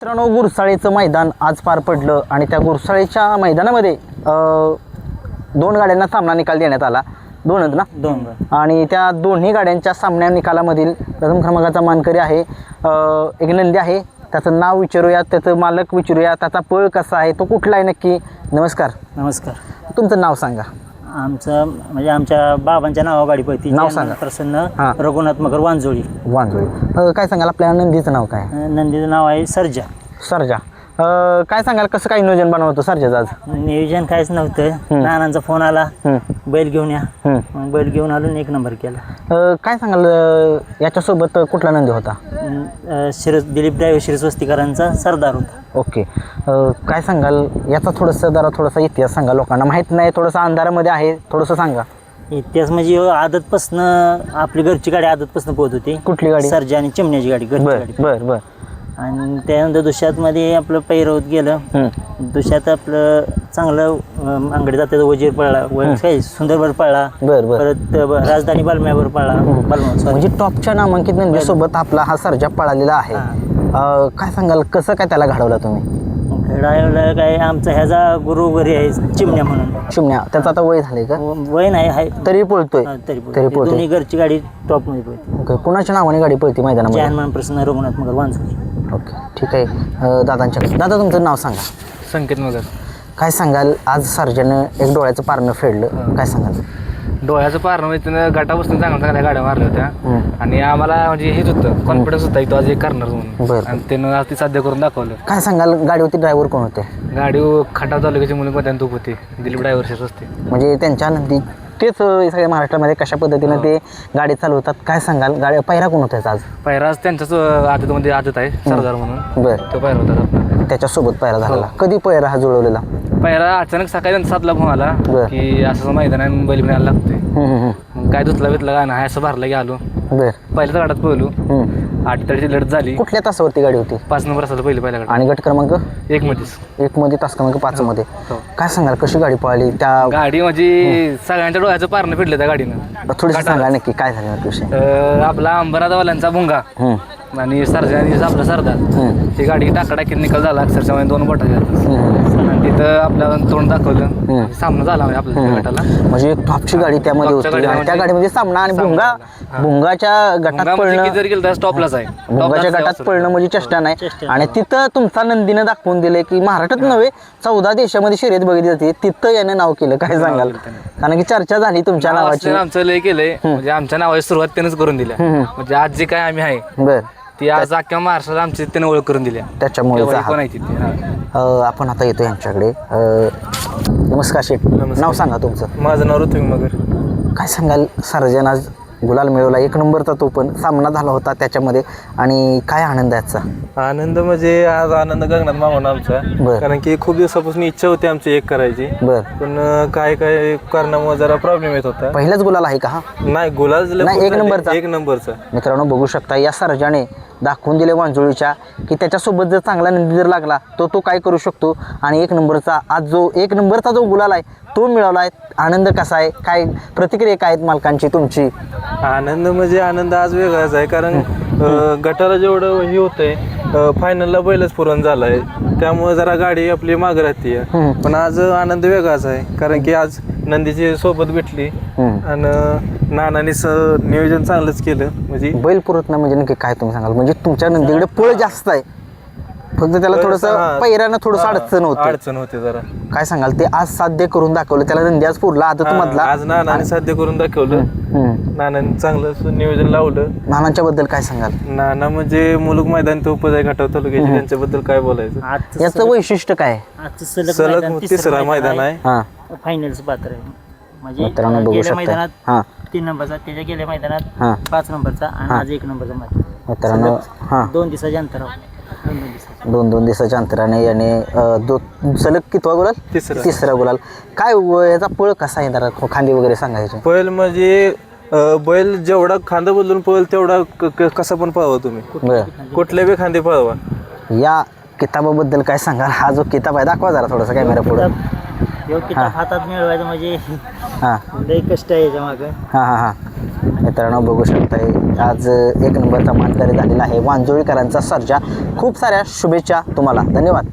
मित्रांनो, गुरसाळेचं मैदान आज पार पडलं आणि त्या गुरसाळेच्या मैदानामध्ये दोन गाड्यांना सामना निकाल देण्यात आला. दोनच ना? दोन. आणि त्या दोन्ही गाड्यांच्या सामन्या निकालामधील प्रथम क्रमांकाचा मानकरी आहे एक नंदी आहे. त्याचं नाव विचारूया, त्याचं मालक विचारूया, त्याचा पळ कसा आहे, तो कुठला आहे नक्की. नमस्कार. नमस्कार. तुमचं नाव सांगा. आमचं म्हणजे आमच्या बाबांच्या नावावर गाडी पळती. नाव सांगा. प्रसन्न रघुनाथ मगर वांजोळी. काय सांगाल आपल्या नंदीचं नाव काय? नंदीचं नाव आहे सर्जा. सर्जा. काय सांगाल कसं काय नियोजन बनवतो सर्जाचं आज? नियोजन काहीच नव्हतं. नानांचा फोन आला, बैल घेऊन या. मग बैल घेऊन आलो आणि 1 नंबर केला. काय सांगाल याच्यासोबत कुठला नंदी होता? दिलीप ड्रायव्हर शिरस्वस्तीकरांचा सरदार होता. ओके. काय सांगाल याचा थोडासा इतिहास सांगा, लोकांना माहीत नाही, थोडंसं अंधारामध्ये आहे, थोडंसं सांगा. इतिहास म्हणजे आदतपासनं आपली घरची गाडी आदतपासनं पोहत होती. कुठली गाडी? सर्जा आणि चिमण्याची गाडी, घरची गाडी. बर. आणि त्यानंतर दुष्यातमध्ये आपलं पैर होत गेलं. दुष्यात आपलं चांगलं अंगडी जाते, वजीर पळला, सुंदरभर पळला. परत राजधानी बालम्यावर पळला. म्हणजे टॉपच्या नामांकित नंदीसोबत आपला हा सर्जा पळालेला आहे. काय सांगाल कसं काय त्याला घडवलं तुम्ही? घडायला काय, आमचा ह्याचा गुरु घरी आहे चिमण्या म्हणून. चिमण्या. त्याचं आता वय झालंय का? वय नाही आहे, तरी पळतोय. तरी दोन्ही घरची गाडी टॉप मध्ये पळते. ओके. कुणाच्या नावाने गाडी पळते मैदानामध्ये? हनुमान प्रसन्न रघुनाथ मगर वांजोळी. ओके, ठीक आहे. दादा तुमचं नाव सांगा. संकेत मगर. काय सांगाल आज सर्जानं एक डोळ्याचं पारणं फेडलं, काय सांगाल? डोळ्याचं पारणं म्हणजे त्यानं गटापासून चांगल्या गाड्या मारल्या होत्या आणि आम्हाला म्हणजे हेच होतं, कॉन्फिडन्स होता की तो आज एक करणार म्हणून. आणि त्यानं आज ती साध्य करून दाखवलं. काय सांगाल गाडीवरती ड्रायव्हर कोण होते? गाडी खटाव तालुक्याची मुलं तूप होती, दिलीप ड्रायव्हर असते. म्हणजे त्यांच्या नंदी तेच सगळ्या महाराष्ट्रामध्ये कशा पद्धतीनं ते गाडी चालवतात, काय सांगाल? गाडी पहिरा कोण होता आज? पहिरा त्यांच्याच आदतमध्ये आदत आहे सरदार म्हणून. तो पहिरा होता आपला. त्याच्यासोबत पहिरा झाला. कधी पहिरा हा जुळवलेला? पहिरा अचानक सकाळी त्यांचा 7ला फोन आला की असं मैदान आहे, बैल पण यायला लागतोय. मग काय धुतला बितला का नाही असं भरला की आलो. पहिल्याच गाडात पळलो. 8:30ची लढत झाली. कुठल्या तासावरती गाडी होती? 5 नंबर असायला पहिल्या गाडी. आणि गट क्रमांक 1 मध्येच. 1 मध्ये, तास क्रमांक 5 मध्ये. काय सांगाल कशी गाडी पळाली? त्या गाडी म्हणजे सगळ्यांच्या डोळ्याचं पारणं फिरलं त्या गाडीनं. थोडीशी सांगा नक्की काय झालं विषय. आपला अंबरनाथवाल्यांचा भुंगा आणि सर्जानी आपला सरदार, ती गाडी टाकाटाकीत निकाल झाला अक्षरशः 2 बोटाच्या. आणि तिथं आपल्याला तोंड दाखवलं, सामना झाला आपल्या गटाला. म्हणजे टॉपची गाडी त्यामध्ये होती आणि त्या गाडीमध्ये सामना. आणि भुंगाच्या गटात पळणं, जर गेलं तर स्टॉपलाच आहे. भुंगाच्या गटात पळणं म्हणजे चेष्टा नाही. आणि तिथं तुमचा नंदीनं दाखवून दिले की महाराष्ट्रात नव्हे 14 देशामध्ये शर्यत बघितली जाते, तिथं यानं नाव केलं. काय सांगाल? कारण की चर्चा झाली तुमच्या नावाची. आमचं लय केलंय, म्हणजे आमच्या नावाची सुरुवात त्यानंच करून दिल्या. म्हणजे आज जे काय आम्ही आहे ती आज अख्ख्या महाराष्ट्रात आमची त्याने ओळख करून दिल्या. त्याच्यामुळे आपण आता येतो यांच्याकडे. नमस्कार शेठ. नाव सांगा तुमचं. माझं नाव ऋत्विक मगर. काय सांगाल सर्जन आज गुलाल मिळवला, 1 नंबरचा तो पण सामना झाला होता त्याच्यामध्ये, आणि काय आनंद आहे आजचा? आनंद म्हणजे आज आनंद गगनात मावना आमचा. कारण की खूप दिवसापासून इच्छा होती आमची एक करायची. पण काय कारणामुळे जरा प्रॉब्लेम येत होता. पहिलाच गुलाल आहे का हा? नाही, गुलाल 1 नंबरचा. मित्रांनो बघू शकता या सर्जाने दाखवून दिले वांजुळीच्या की त्याच्यासोबत जर चांगला नंदी जर लागला तो काय करू शकतो. आणि 1 नंबरचा आज जो 1 नंबरचा जो गुलाल आहे तो मिळवला आहे. आनंद कसा आहे, काय प्रतिक्रिया काय आहेत मालकांची तुमची? आनंद म्हणजे आनंद आज वेगळाच आहे. कारण गटाला जेवढं हे होतंय, फायनलला बैलच पुरण झालाय, त्यामुळे जरा गाडी आपली मागे राहते. पण आज आनंद वेगळाच आहे, कारण की आज नंदीची सोबत भेटली आणि नानाने नियोजन चांगलंच केलं. म्हणजे बैल पुरत नाही म्हणजे नक्की काय तुम्ही सांगाल? म्हणजे तुमच्या नंदीकडे पळ जास्त आहे, फक्त त्याला थोडंसं पहिऱ्यानं थोडंसं अडचण होते जरा. काय सांगाल? ते आज साध्य करून दाखवलं, त्याला नंदी आज पुरला आदत मधला. आज नानाने साध्य करून दाखवलं. नानाने चांगलं नियोजन लावलं. नानांच्या बद्दल काय सांगाल? नाना म्हणजे मुलुक मैदान तो उपजाय घाटाव तालुक्याचे, त्यांच्याबद्दल काय बोलायचं? याचं वैशिष्ट्य काय? सलग 3रा मैदान आहे. फायनलचं पात्र आहे. म्हणजे मित्रांनो बघू शकता. मैदानात 3 नंबरचा, त्याच्या गेल्या मैदानात 5 नंबरचा आणि आज 1 नंबरचा मैदान. मित्रांनो 2 दिवसाच्या अंतरावर, 2 दिवसाच्या अंतराने याने सलग कितवा गुलाल? तिसरा गुलाल. काय याचा पळ कसा आहे जरा खांदी वगैरे सांगायचे? पळ म्हणजे बैल जेवढा खांदा बदलून पळेल तेवढा कसा पण पळवा तुम्ही, कुठल्या बी खांदे पळवा. या किताबाबद्दल काय सांगाल? हा जो किताब आहे दाखवा जरा थोडासा कॅमेरा पुढे. किताब हातात मिळवायचं म्हणजे लई कष्ट आहे याच्या मागं. मित्रांनो बघू शकताय आज 1 नंबरचा मानकरी झालेला आहे वांजुळीकरांचा सर्जा. खूप साऱ्या शुभेच्छा तुम्हाला. धन्यवाद.